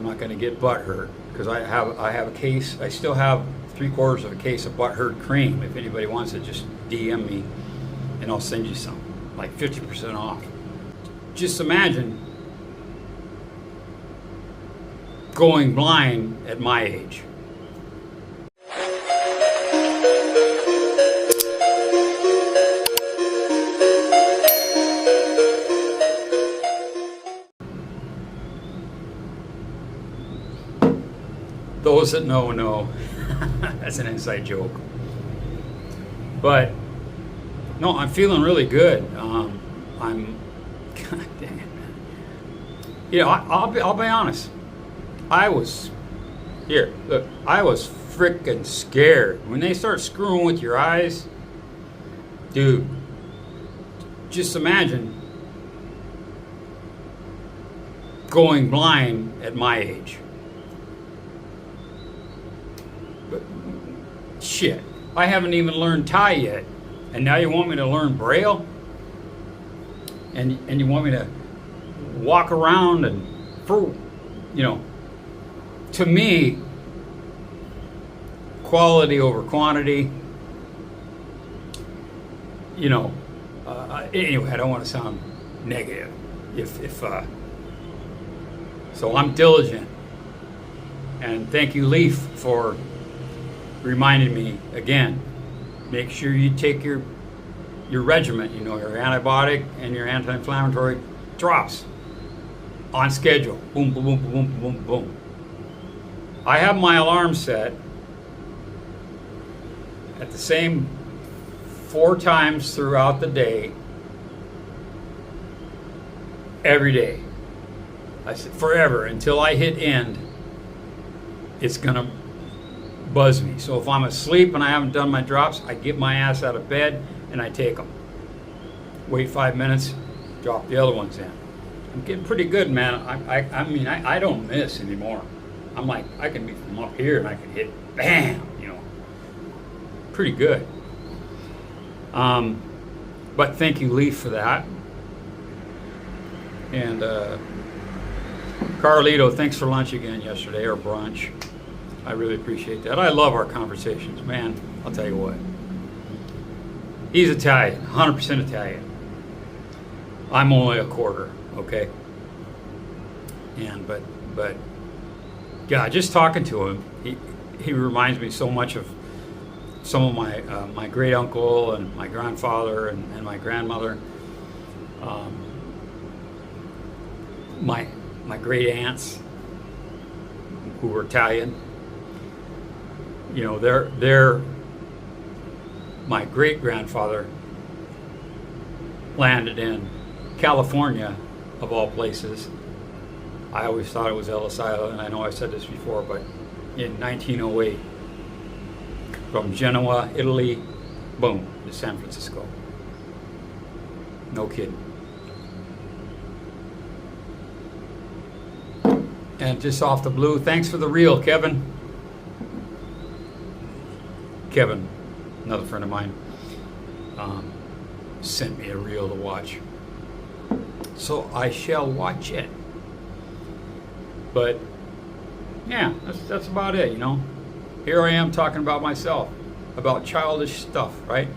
I'm not going to get butt hurt because I have a case. I still have 3/4 of a case of butt hurt cream. If anybody wants it, just DM me and I'll send you some, like 50% off. Just imagine going blind at my age. Those that know. That's an inside joke. But no, I'm feeling really good. I'm, God dang it, man. You know, I'll be honest. I was freaking scared when they start screwing with your eyes, dude. Just imagine going blind at my age. But shit, I haven't even learned Thai yet, and now you want me to learn Braille, and you want me to walk around and, for, you know, to me, quality over quantity. You know, anyway, I don't want to sound negative. So I'm diligent, and thank you, Leaf, for reminding me again. Make sure you take your regimen, you know, your antibiotic and your anti-inflammatory drops on schedule. Boom, boom, boom, boom, boom, boom. I have my alarm set at the same 4 times throughout the day, every day. I said forever until I hit end. It's gonna buzz me. So if I'm asleep and I haven't done my drops, I get my ass out of bed and I take them. Wait 5 minutes, drop the other ones in. I'm getting pretty good, man. I mean, I don't miss anymore. I'm like, I can be from up here and I can hit bam, you know. Pretty good. But thank you, Leaf, for that. And Carlito, thanks for lunch again yesterday, or brunch. I really appreciate that. I love our conversations, man. I'll tell you what. He's Italian, 100% Italian. I'm only a quarter, okay? And but yeah, just talking to him, he reminds me so much of some of my great uncle and my grandfather and my grandmother. My great aunts who were Italian. You know, they're my great grandfather landed in California, of all places. I always thought it was Ellis Island, and I know I've said this before, but in 1908, from Genoa, Italy, boom, to San Francisco. No kidding. And just off the blue, thanks for the reel, Kevin. Kevin, another friend of mine, sent me a reel to watch. So I shall watch it. But yeah, that's about it, you know. Here I am talking about myself, about childish stuff, right?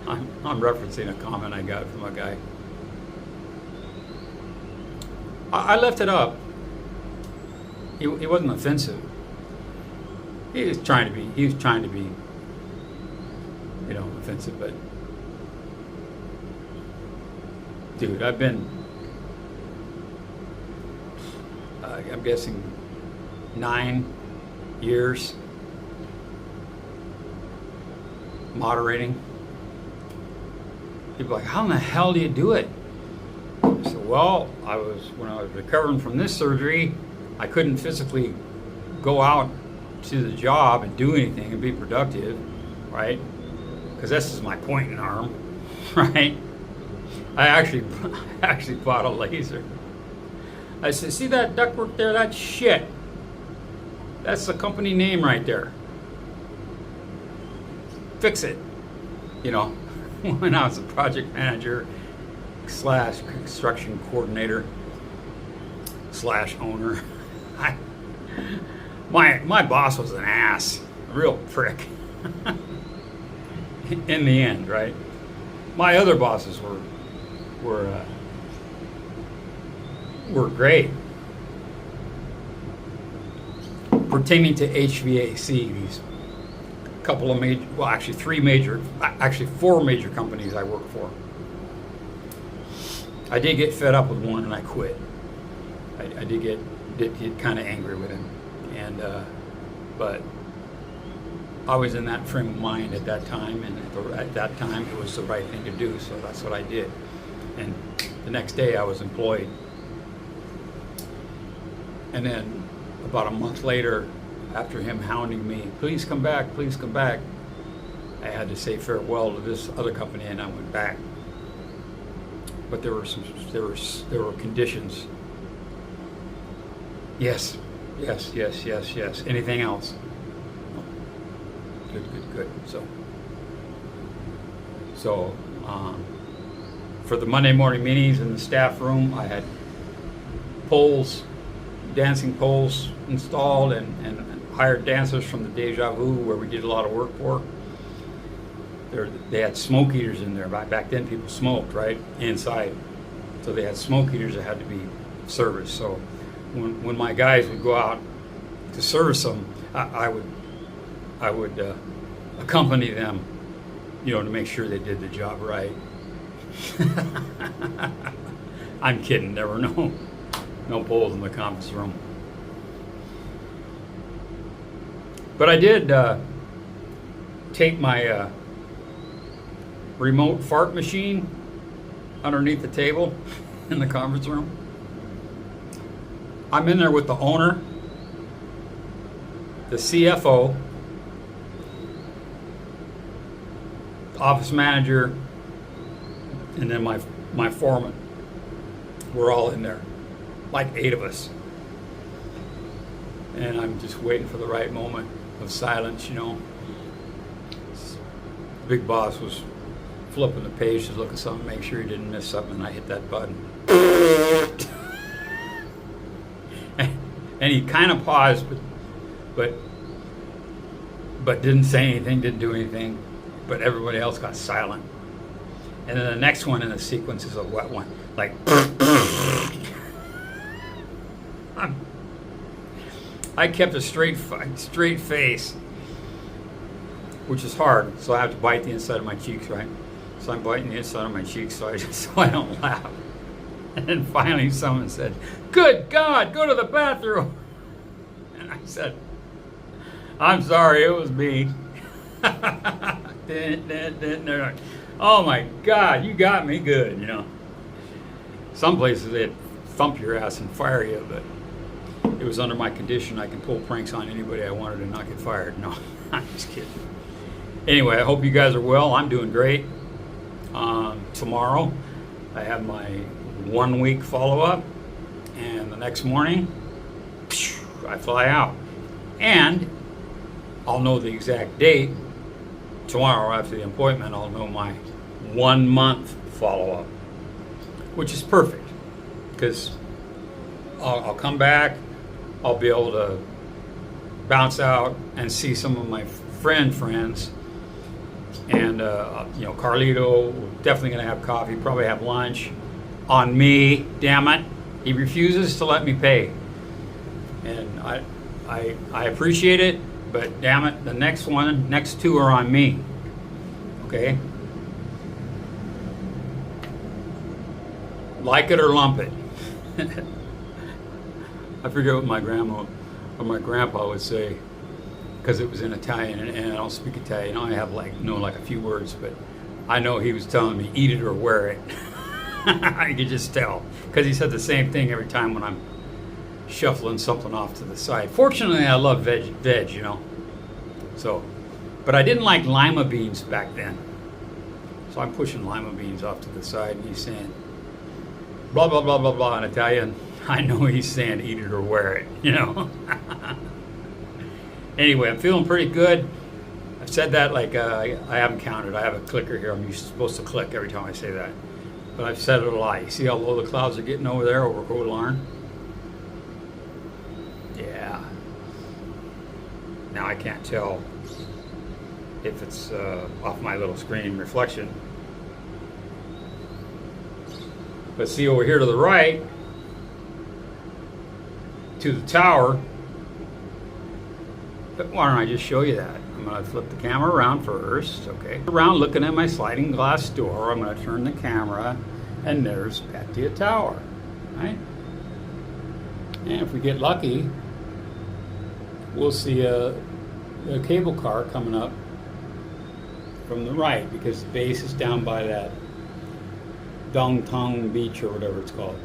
I'm referencing a comment I got from a guy. I left it up. He wasn't offensive. He was trying to be, you know, offensive, but dude, I've been, I'm guessing 9 years moderating. People are like, how in the hell do you do it? I said, well, when I was recovering from this surgery, I couldn't physically go out to the job and do anything and be productive, right? Because this is my pointing arm, right? I actually bought a laser. I said, see that ductwork there? That's shit. That's the company name right there. Fix it. You know, when I was a project manager / construction coordinator / owner. I, my boss was an ass, a real prick. In the end, right? My other bosses were great. Pertaining to HVAC, these couple of major, well, actually four major companies I work for. I did get fed up with one and I quit. I did get kind of angry with him, and but I was in that frame of mind at that time, and at that time it was the right thing to do, so that's what I did. And the next day I was employed. And then about a month later, after him hounding me, please come back, I had to say farewell to this other company, and I went back. But there were conditions. Yes. Anything else? Good. So for the Monday morning meetings in the staff room, I had poles, dancing poles installed, and hired dancers from the Deja Vu, where we did a lot of work for. They had smoke eaters in there. Back then people smoked, right, inside. So they had smoke eaters that had to be serviced. So when my guys would go out to service them, I would accompany them, to make sure they did the job right. I'm kidding. There were no poles in the conference room. But I did take my remote fart machine underneath the table in the conference room. I'm in there with the owner, the CFO, office manager, and then my foreman. We're all in there, like 8 of us. And I'm just waiting for the right moment of silence, The big boss was flipping the page to look at something, make sure he didn't miss something, and I hit that button. And he kind of paused, but didn't say anything, didn't do anything. But everybody else got silent. And then the next one in the sequence is a wet one, like. I kept a straight face, which is hard, so I have to bite the inside of my cheeks, right? So I'm biting the inside of my cheeks so I don't laugh. And then finally someone said, "Good God, go to the bathroom." And I said, "I'm sorry, it was me." Oh my God, you got me good, Some places they'd thump your ass and fire you, but it was under my condition. I can pull pranks on anybody I wanted to not get fired. No, I'm just kidding. Anyway, I hope you guys are well. I'm doing great. Tomorrow, I have my 1-week follow-up, and the next morning, I fly out. And I'll know the exact date. Tomorrow, after the appointment, I'll know my 1-month follow-up, which is perfect, because I'll come back, I'll be able to bounce out and see some of my friends, and Carlito, we're definitely going to have coffee, probably have lunch. On me, damn it, he refuses to let me pay, and I appreciate it, but damn it, the next 2 are on me. Okay, like it or lump it. I forget what my grandma or my grandpa would say, because it was in Italian, and I don't speak Italian. I have a few words, but I know he was telling me, eat it or wear it. I could just tell, because he said the same thing every time when I'm shuffling something off to the side. Fortunately, I love veg, So, but I didn't like lima beans back then. So I'm pushing lima beans off to the side, and he's saying, blah, blah, blah, blah, blah in Italian. I know he's saying eat it or wear it, Anyway, I'm feeling pretty good. I've said that I haven't counted. I have a clicker here. I'm supposed to click every time I say that. But I've said it a lot. You see how low the clouds are getting over there over Cold Larn? Now I can't tell if it's off my little screen reflection. But see over here to the right, to the tower, but why don't I just show you that? I'm going to flip the camera around first, okay? Around looking at my sliding glass door, I'm going to turn the camera, and there's Pattaya Tower, right? And if we get lucky, we'll see a cable car coming up from the right, because the base is down by that Dong Tong Beach or whatever it's called.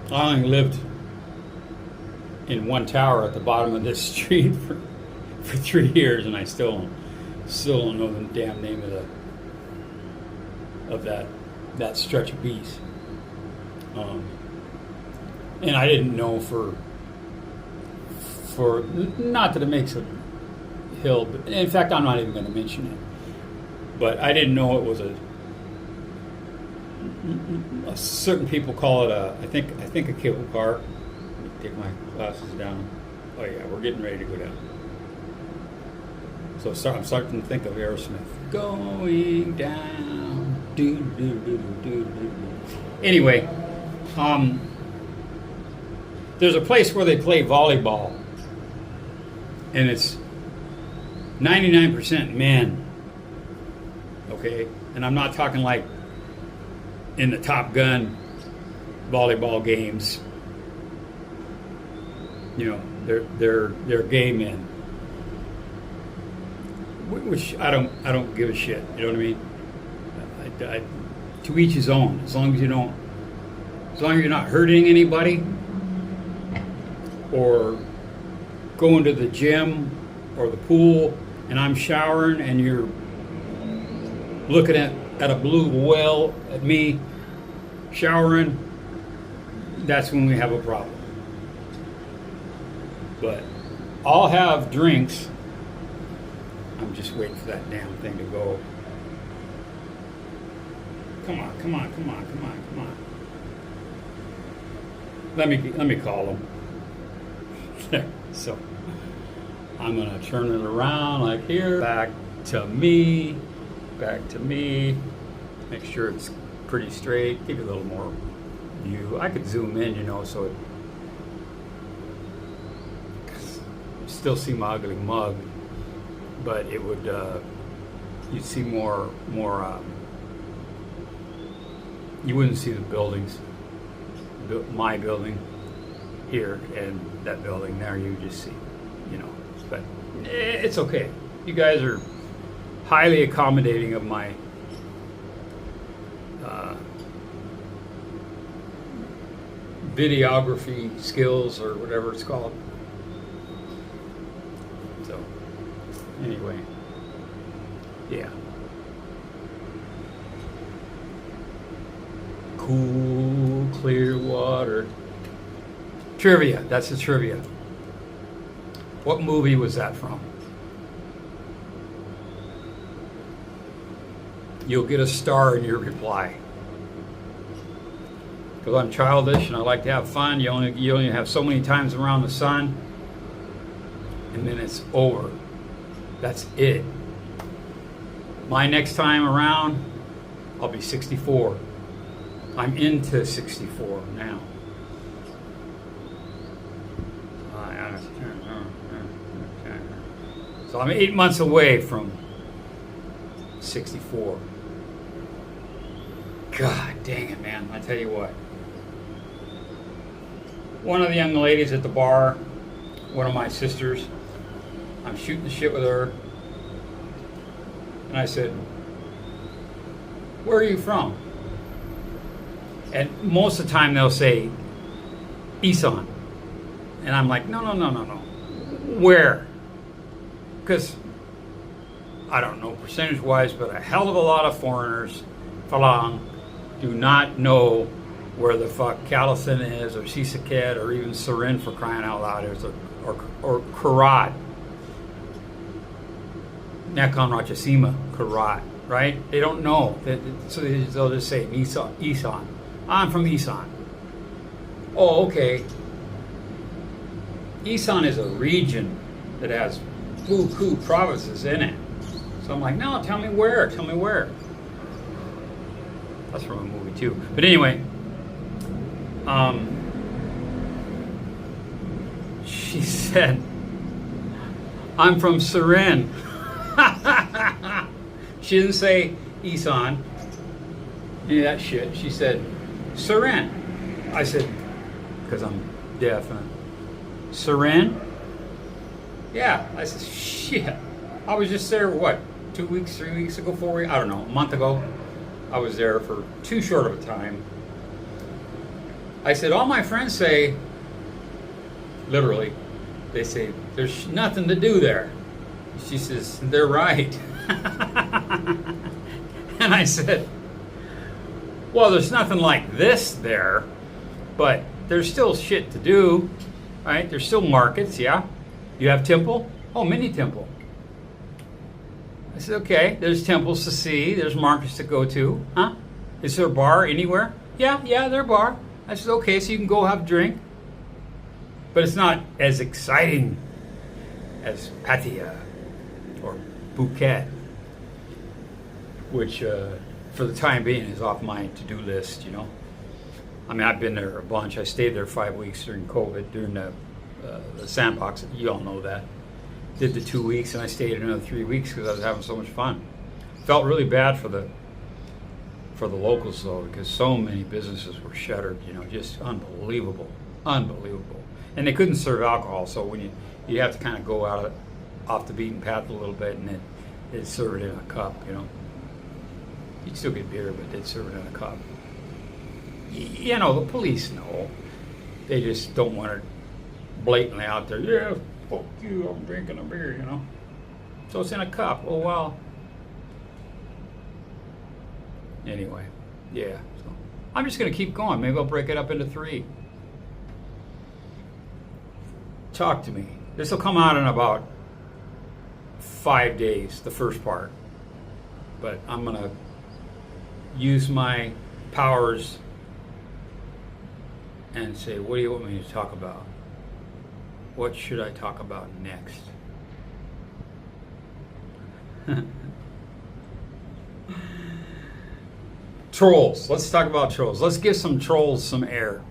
I only lived in one tower at the bottom of this street for 3 years, and I still don't know the damn name of that stretch of beach. And I didn't know for not that it makes a hill, but in fact I'm not even going to mention it. But I didn't know it was a certain people call it I think a cable car. Take my glasses down. Oh yeah, we're getting ready to go down. So I'm starting to think of Aerosmith. Going down. Do, do, do, do, do. Anyway, there's a place where they play volleyball, and it's 99% men. Okay, and I'm not talking like in the Top Gun volleyball games. You know, they're gay men, which I don't give a shit. You know what I mean? To each his own. As long as you're not hurting anybody, or going to the gym or the pool, and I'm showering, and you're looking at a blue whale at me showering, that's when we have a problem. But I'll have drinks. I'm just waiting for that damn thing to go. Come on. Let me call them. So I'm gonna turn it around like here. Back to me. Make sure it's pretty straight. Give you a little more view. I could zoom in, you know, so it still see my ugly mug, but it would you'd see more you wouldn't see the buildings, my building here and that building there. You just see, you know, but it's okay. You guys are highly accommodating of my videography skills, or whatever it's called. So anyway, yeah. Cool, clear water. Trivia, that's the trivia. What movie was that from? You'll get a star in your reply. Because I'm childish and I like to have fun. You only have so many times around the sun, and then it's over. That's it. My next time around, I'll be 64. I'm into 64 now. So I'm 8 months away from 64. God dang it, man. I tell you what. One of the young ladies at the bar, one of my sisters, I'm shooting the shit with her. And I said, "Where are you from?" And most of the time they'll say, "Isan." And I'm like, no. Where? Because I don't know percentage-wise, but a hell of a lot of foreigners, Falang, do not know where the fuck Callison is, or Sisaket, or even Surin, for crying out loud, is, or Karat. Nakhon Ratchasima, Karat, right? They don't know. So they'll just say, Isan. I'm from Isan. Oh, okay. Isan is a region that has buku provinces in it. So I'm like, no, tell me where. Tell me where. That's from a movie too. But anyway, she said, I'm from Surin. She didn't say Isan. Any of that shit. She said, Surin. I said, because I'm deaf. Surin? Yeah. I said, shit. I was just there, what, 2 weeks, 3 weeks ago, 4 weeks? I don't know, a month ago. I was there for too short of a time. I said, all my friends say, literally, they say, there's nothing to do there. She says, they're right. And I said, well, there's nothing like this there, but there's still shit to do, right? There's still markets, yeah? You have temple? Oh, mini temple. I said, okay, there's temples to see, there's markets to go to, huh? Is there a bar anywhere? Yeah, there's a bar. I said, okay, so you can go have a drink. But it's not as exciting as Pattaya or Phuket, which for the time being is off my to-do list, you know. I mean, I've been there a bunch. I stayed there 5 weeks during COVID, during the sandbox. You all know that. Did the 2 weeks, and I stayed another 3 weeks because I was having so much fun. Felt really bad for the locals though, because so many businesses were shuttered. You know, just unbelievable. And they couldn't serve alcohol, so when you have to kind of go off the beaten path a little bit, and they'd serve it in a cup. You know, you'd still get beer, but they'd serve it in a cup. You know, the police know. They just don't want it blatantly out there. Yeah, fuck you, I'm drinking a beer, you know. So it's in a cup. Oh, well. Anyway, yeah. So I'm just going to keep going. Maybe I'll break it up into 3. Talk to me. This will come out in about 5 days, the first part. But I'm going to use my powers and say, what do you want me to talk about? What should I talk about next? Trolls. Let's talk about trolls. Let's give some trolls some air.